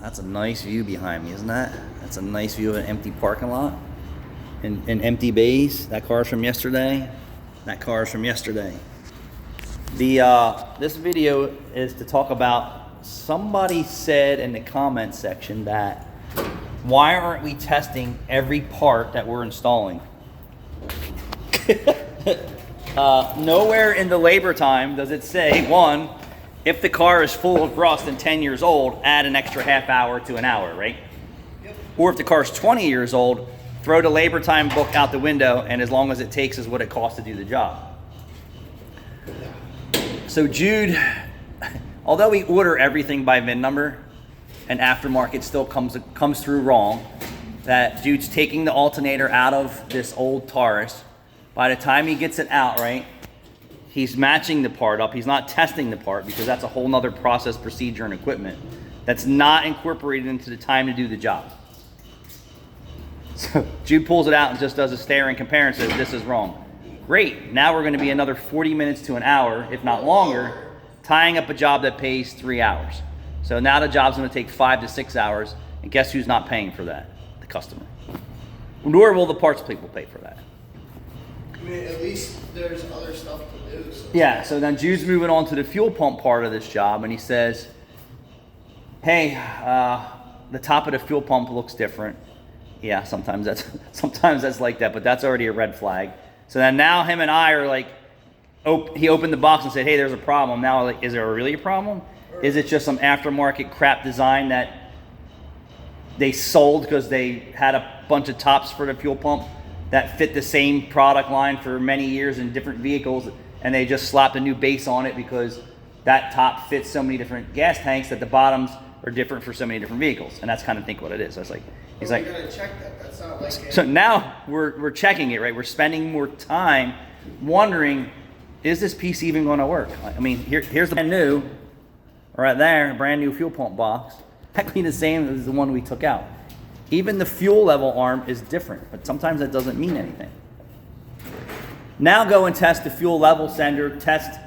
That's a nice view behind me, isn't that? That's a nice view of an empty parking lot and empty bays. That car's from yesterday. That car's from yesterday. This video is to talk about, somebody said in the comment section that why aren't we testing every part that we're installing? Nowhere in the labor time does it say, one, if the car is full of rust and 10 years old, add an extra half hour to an hour, right? Yep. Or if the car's 20 years old, throw the labor time book out the window, and as long as it takes is what it costs to do the job. So Jude, although we order everything by VIN number, and aftermarket still comes through wrong, that Jude's taking the alternator out of this old Taurus. By the time he gets it out, right, he's matching the part up. He's not testing the part because that's a whole nother process, procedure, and equipment that's not incorporated into the time to do the job. So Jude pulls it out and just does a stare and compare and says, this is wrong. Great, now we're going to be another 40 minutes to an hour, if not longer, tying up a job that pays 3 hours. So now the job's going to take 5 to 6 hours, and guess who's not paying for that? The customer. Nor will the parts people pay for that. I mean, at least there's other stuff to do. So yeah, so then Jude's moving on to the fuel pump part of this job, and he says, hey, the top of the fuel pump looks different. Yeah, sometimes that's like that, but that's already a red flag. So then now him and I are like, he opened the box and said, hey, there's a problem. Now, like, is there really a problem? Is it just some aftermarket crap design that they sold because they had a bunch of tops for the fuel pump that fit the same product line for many years in different vehicles, and they just slapped a new base on it because that top fits so many different gas tanks that the bottoms are different for so many different vehicles? And that's kind of think what it is. So it's like, he's like, gotta check that. That's not like so now we're checking it, right? We're spending more time wondering, is this piece even going to work? I mean, here's the brand new, right there, brand new fuel pump box, technically the same as the one we took out. Even the fuel level arm is different, but sometimes that doesn't mean anything. Now go and test the fuel level sender, test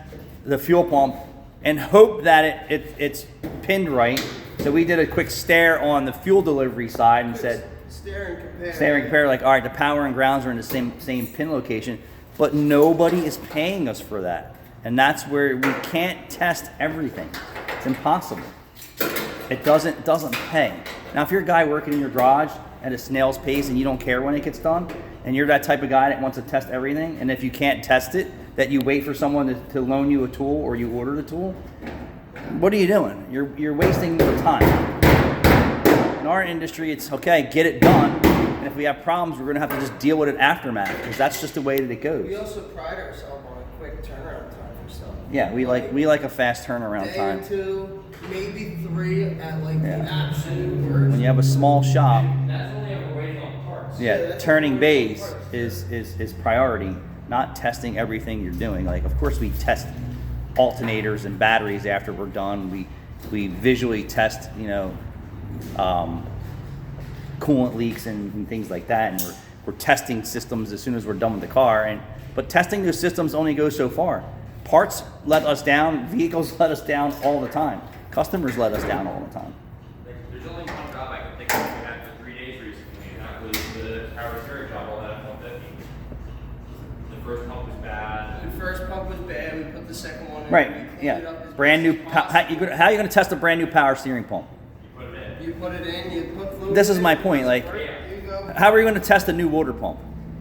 the fuel pump, and hope that it's pinned right. So we did a quick stare on the fuel delivery side and said, stare and compare, like, all right, the power and grounds are in the same pin location, but nobody is paying us for that. And that's where we can't test everything. It's impossible. It doesn't pay. Now, if you're a guy working in your garage at a snail's pace and you don't care when it gets done, and you're that type of guy that wants to test everything, and if you can't test it, that you wait for someone to loan you a tool or you order the tool, what are you doing? You're wasting your time. In our industry, it's okay, get it done, and if we have problems, we're going to have to just deal with it aftermath, because that's just the way that it goes. We also pride ourselves on a quick turnaround time for stuff. Yeah, we like a fast turnaround time. Day or two, maybe 3 at like the absolute worst. When you have a small shop, that's only if we're waiting on parts. yeah, turning bays is priority, not testing everything you're doing. Like, of course, we test alternators and batteries after we're done. We visually test, coolant leaks and things like that, and we're testing systems as soon as we're done with the car. But testing those systems only goes so far. Parts let us down, vehicles let us down all the time. Customers let us down all the time. There's only one job I can think of we had for 3 days recently, and that was the power steering job all that F-150. The first pump was bad. The first pump was bad. We put the second one in. Right, We cleaned it yeah. up as Brand new, best as possible. how are you going to test a brand new power steering pump? You put it in. You put it in, you put fluid This is in, my point, like, here you go. how are you going to test a new water pump?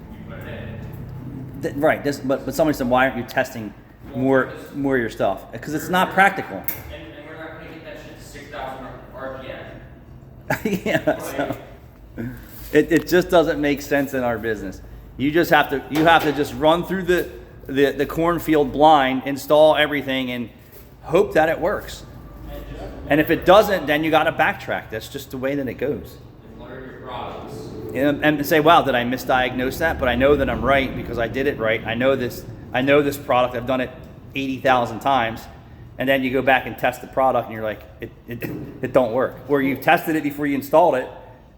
You put it in. Right, but somebody said, why aren't you testing more of your stuff? Because it's not practical. And we're not going to get that shit to 6,000 RPM. Yeah, so it just doesn't make sense in our business. You have to just run through the cornfield blind, install everything, and hope that it works. And if it doesn't, then you got to backtrack. That's just the way that it goes. Learn your products. And say, wow, did I misdiagnose that? But I know that I'm right because I did it right. I know this product. I've done it 80,000 times. And then you go back and test the product, and you're like, it don't work. Or you tested it before you installed it,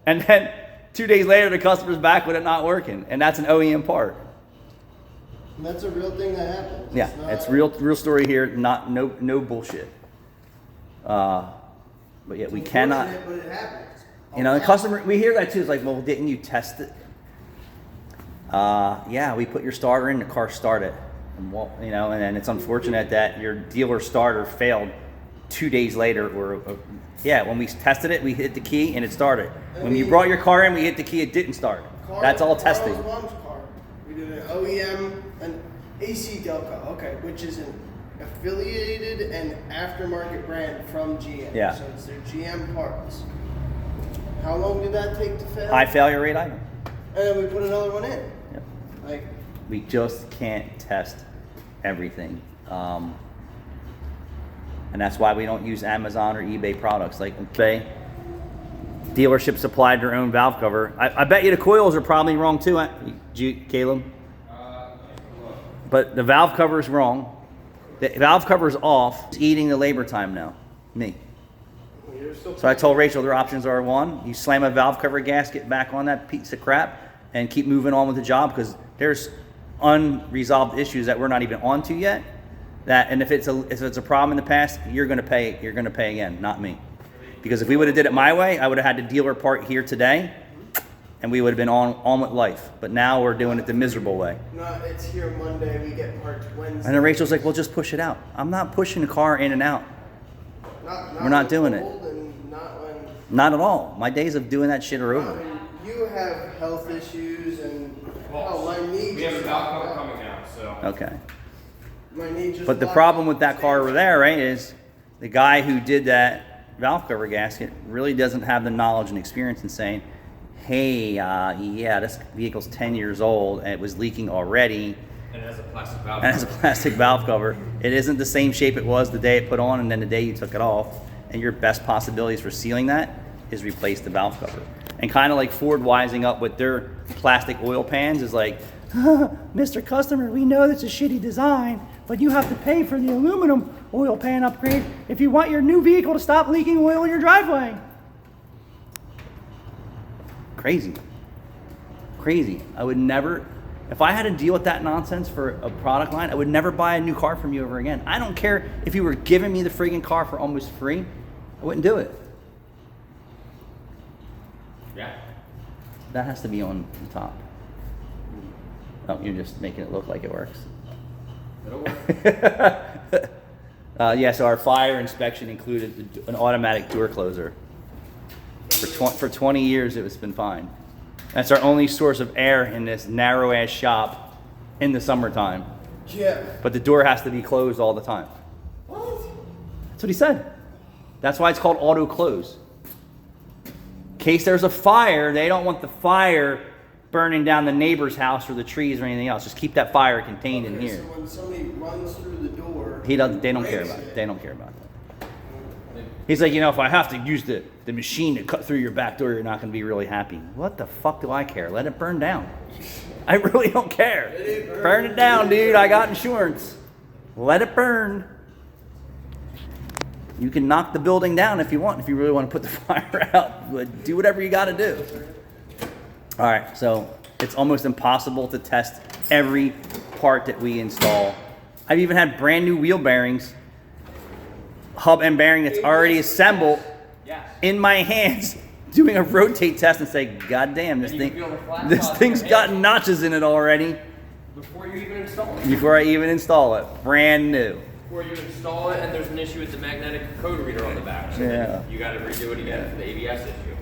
and then 2 days later the customer's back with it not working, and that's an OEM part. And that's a real thing that happens. Yeah, it's real story here. No bullshit. but yet we It's cannot. unfortunate, but it happens. You know, the customer, we hear that too. It's like, well, didn't you test it? Yeah, we put your starter in, the car started. And, well, you know, and then it's unfortunate that your dealer starter failed 2 days later. Or yeah, when we tested it, we hit the key and it started. When you brought your car in, we hit the key, it didn't start. That's all testing. Carl's mom's car. We did an OEM, an AC Delco, okay, which is an affiliated and aftermarket brand from GM. Yeah. So it's their GM parts. How long did that take to fail? High failure rate item. And then we put another one in. Yep. Like, We just can't test everything. And that's why we don't use Amazon or eBay products. Like eBay, dealership supplied their own valve cover. I bet you the coils are probably wrong too, Caleb. But the valve cover is wrong. The valve cover is off. It's eating the labor time now. Me. you're still So I told Rachel their options are: one, you slam a valve cover gasket back on that piece of crap and keep moving on with the job, because there's unresolved issues that we're not even onto yet. And if it's a problem in the past, you're gonna pay again, not me. Because if we would have did it my way, I would have had the dealer part here today, and we would have been on with life. But now we're doing it the miserable way. No, it's here Monday. We get parts Wednesday. And then Rachel's like, "Well, just push it out." I'm not pushing the car in and out. We're not doing it. And not when. Not at all. My days of doing that shit are Not over. when you have health issues and my knee. We have a just valve locked cover up. coming out, so. Okay. My knee just. But the locked problem up. with that car over there, right, is the guy who did that valve cover gasket really doesn't have the knowledge and experience in saying, hey, yeah, this vehicle's 10 years old and it was leaking already. And it has a plastic valve. And it's a plastic valve cover. It isn't the same shape it was the day it put on and then the day you took it off. And your best possibilities for sealing that is replace the valve cover. And kind of like Ford wising up with their plastic oil pans is like, Mr. Customer, we know that's a shitty design, but you have to pay for the aluminum oil pan upgrade if you want your new vehicle to stop leaking oil in your driveway. Crazy. Crazy. I would never, if I had to deal with that nonsense for a product line, I would never buy a new car from you ever again. I don't care if you were giving me the friggin' car for almost free, I wouldn't do it. Yeah. That has to be on the top. Oh, you're just making it look like it works. It'll work. Yeah, so our fire inspection included an automatic door closer. For 20 years, it's been fine. That's our only source of air in this narrow-ass shop in the summertime. Yeah. But the door has to be closed all the time. What? That's what he said. That's why it's called auto close. In case there's a fire, they don't want the fire burning down the neighbor's house or the trees or anything else. Just keep that fire contained in here. So when somebody runs through the door, They don't care about it. They don't care about that. He's like, if I have to use the machine to cut through your back door, you're not going to be really happy. What the fuck do I care? Let it burn down. I really don't care. Burn it down, dude. I got insurance. Let it burn. You can knock the building down if you want, if you really want to put the fire out. But do whatever you got to do. All right, so it's almost impossible to test every part that we install. I've even had brand new wheel bearings, hub and bearing that's already assembled, in my hands, doing a rotate test and say, God damn, this thing's got notches in it already. Before you even install it. Before I even install it, brand new. Before you install it, and there's an issue with the magnetic code reader on the back. So Yeah. then you got to redo it again for the ABS issue.